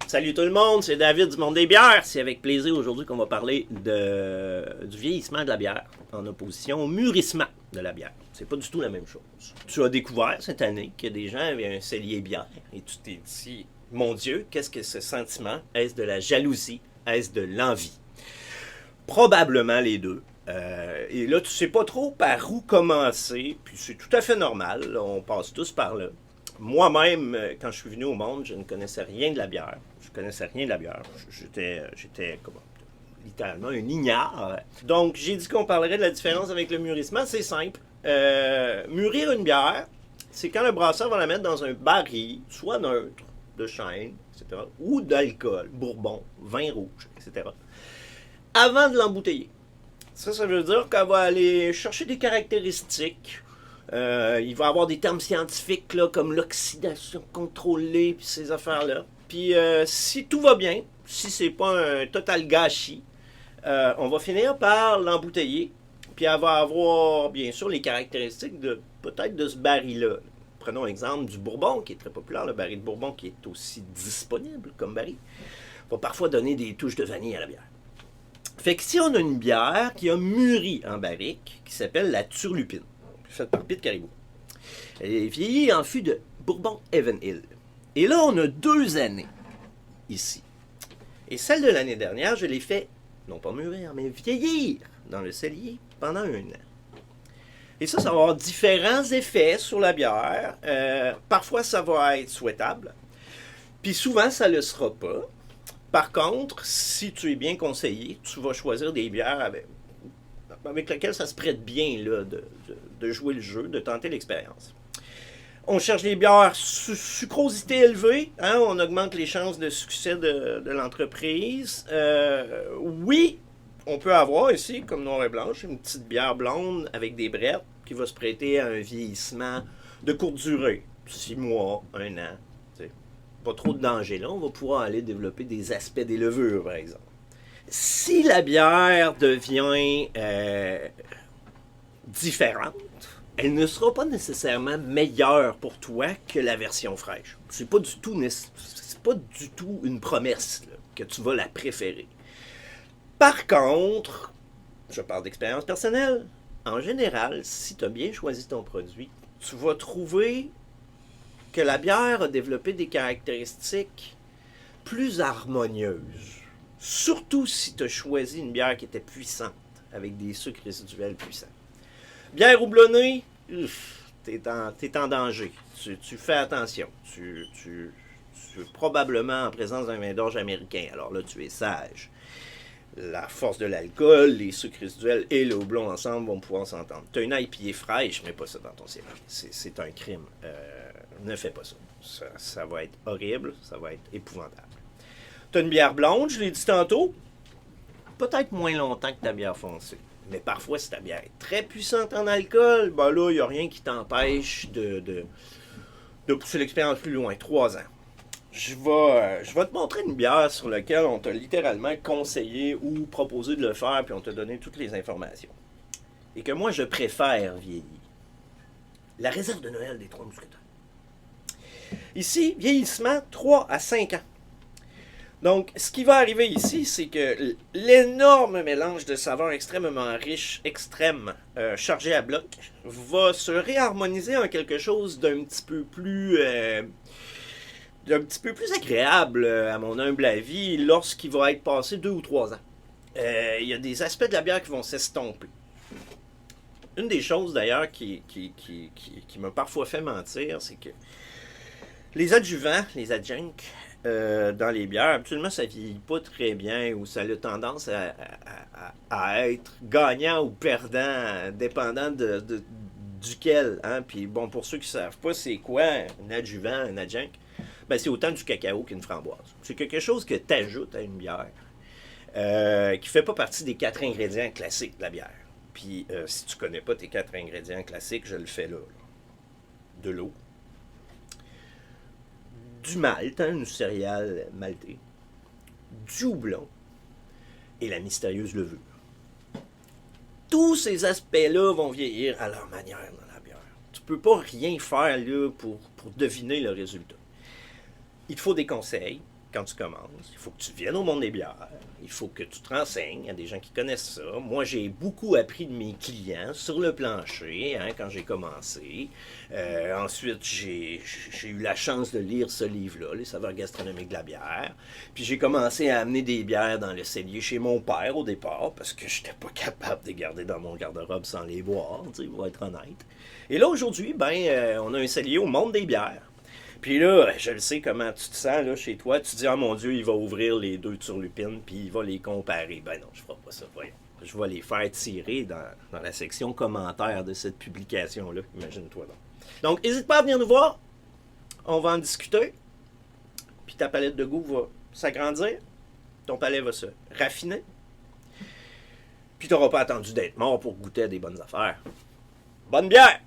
Salut tout le monde, c'est David du Monde des bières. C'est avec plaisir aujourd'hui qu'on va parler du vieillissement de la bière en opposition au mûrissement de la bière. C'est pas du tout la même chose. Tu as découvert cette année que des gens avaient un cellier bière et tu t'es dit, mon Dieu, qu'est-ce que ce sentiment? Est-ce de la jalousie? Est-ce de l'envie? Probablement les deux. Et là, tu sais pas trop par où commencer, puis c'est tout à fait normal, là, on passe tous par là. Moi-même, quand je suis venu au monde, je ne connaissais rien de la bière. Je connaissais rien de la bière. J'étais comment, littéralement un ignare. Donc, j'ai dit qu'on parlerait de la différence avec le mûrissement. C'est simple. Mûrir une bière, c'est quand le brasseur va la mettre dans un baril, soit neutre, de chêne, etc., ou d'alcool, bourbon, vin rouge, etc., avant de l'embouteiller. Ça veut dire qu'elle va aller chercher des caractéristiques. Il va avoir des termes scientifiques là, comme l'oxydation contrôlée puis ces affaires-là. Puis si tout va bien, si c'est pas un total gâchis, on va finir par l'embouteiller. Puis elle va avoir bien sûr les caractéristiques de peut-être de ce baril-là. Prenons l'exemple du Bourbon, qui est très populaire, le baril de Bourbon qui est aussi disponible comme baril. Va parfois donner des touches de vanille à la bière. Fait que si on a une bière qui a mûri en barrique, qui s'appelle la Turlupine, faite par Pete Caribou, elle est vieillie en fût de Bourbon Evenhill. Et là, on a 2 années ici. Et celle de l'année dernière, je l'ai fait, non pas mûrir, mais vieillir dans le cellier pendant 1 an. Et ça va avoir différents effets sur la bière. Parfois, ça va être souhaitable. Puis souvent, ça ne le sera pas. Par contre, si tu es bien conseillé, tu vas choisir des bières avec lesquelles ça se prête bien là, de jouer le jeu, de tenter l'expérience. On cherche des bières sucrosité élevée, hein, on augmente les chances de succès de l'entreprise. Oui, on peut avoir ici, comme Noir et Blanche, une petite bière blonde avec des brettes qui va se prêter à un vieillissement de courte durée, 6 mois, 1 an. Pas trop de danger là, on va pouvoir aller développer des aspects des levures, par exemple. Si la bière devient différente, elle ne sera pas nécessairement meilleure pour toi que la version fraîche. C'est pas du tout une promesse là, que tu vas la préférer. Par contre, je parle d'expérience personnelle, en général, si tu as bien choisi ton produit, tu vas trouver que la bière a développé des caractéristiques plus harmonieuses. Surtout si tu as choisi une bière qui était puissante, avec des sucres résiduels puissants. Bière houblonnée, t'es en danger. Tu fais attention. Tu es probablement en présence d'un vin d'orge américain. Alors là, tu es sage. La force de l'alcool, les sucres résiduels et le houblon ensemble vont pouvoir s'entendre. Tu as une IPA fraîche, mais pas ça dans ton cellier. C'est un crime. Ne fais pas ça. Ça va être horrible, ça va être épouvantable. Tu as une bière blonde, je l'ai dit tantôt, peut-être moins longtemps que ta bière foncée. Mais parfois, si ta bière est très puissante en alcool, ben là, il n'y a rien qui t'empêche de pousser l'expérience plus loin. 3 ans. Je vais te montrer une bière sur laquelle on t'a littéralement conseillé ou proposé de le faire, puis on t'a donné toutes les informations. Et que moi, je préfère vieillir. La réserve de Noël des 3 Mousquetaires. Ici, vieillissement, 3 à 5 ans. Donc, ce qui va arriver ici, c'est que l'énorme mélange de saveurs extrêmement riche, chargé à bloc, va se réharmoniser en quelque chose d'un petit peu plus agréable, à mon humble avis, lorsqu'il va être passé 2 ou 3 ans. Il y a des aspects de la bière qui vont s'estomper. Une des choses, d'ailleurs, qui m'a parfois fait mentir, c'est que les adjuvants, les adjuncts, dans les bières, absolument, ça ne vieillit pas très bien ou ça a tendance à être gagnant ou perdant, dépendant duquel. Hein? Puis bon, pour ceux qui ne savent pas c'est quoi un adjuvant, un adjunct, ben, c'est autant du cacao qu'une framboise. C'est quelque chose que tu ajoutes à une bière qui ne fait pas partie des 4 ingrédients classiques de la bière. Puis si tu ne connais pas tes 4 ingrédients classiques, je le fais là. De l'eau, du malt, hein, une céréale maltée, du houblon et la mystérieuse levure. Tous ces aspects-là vont vieillir à leur manière dans la bière. Tu ne peux pas rien faire là, pour deviner le résultat. Il te faut des conseils, quand tu commences. Il faut que tu viennes au monde des bières. Il faut que tu te renseignes. Il y a des gens qui connaissent ça. Moi, j'ai beaucoup appris de mes clients sur le plancher quand j'ai commencé. Ensuite, j'ai eu la chance de lire ce livre-là, Les saveurs gastronomiques de la bière. Puis j'ai commencé à amener des bières dans le cellier chez mon père au départ parce que je n'étais pas capable de les garder dans mon garde-robe sans les boire, pour être honnête. Et là, aujourd'hui, on a un cellier au monde des bières. Puis là, je le sais comment tu te sens là, chez toi. Tu te dis, ah mon Dieu, il va ouvrir les 2 turlupines, puis il va les comparer. Ben non, je ne ferai pas ça, voyons. Je vais les faire tirer dans la section commentaires de cette publication-là. Imagine-toi donc. Donc, n'hésite pas à venir nous voir. On va en discuter. Puis ta palette de goût va s'agrandir. Ton palais va se raffiner. Puis tu n'auras pas attendu d'être mort pour goûter à des bonnes affaires. Bonne bière!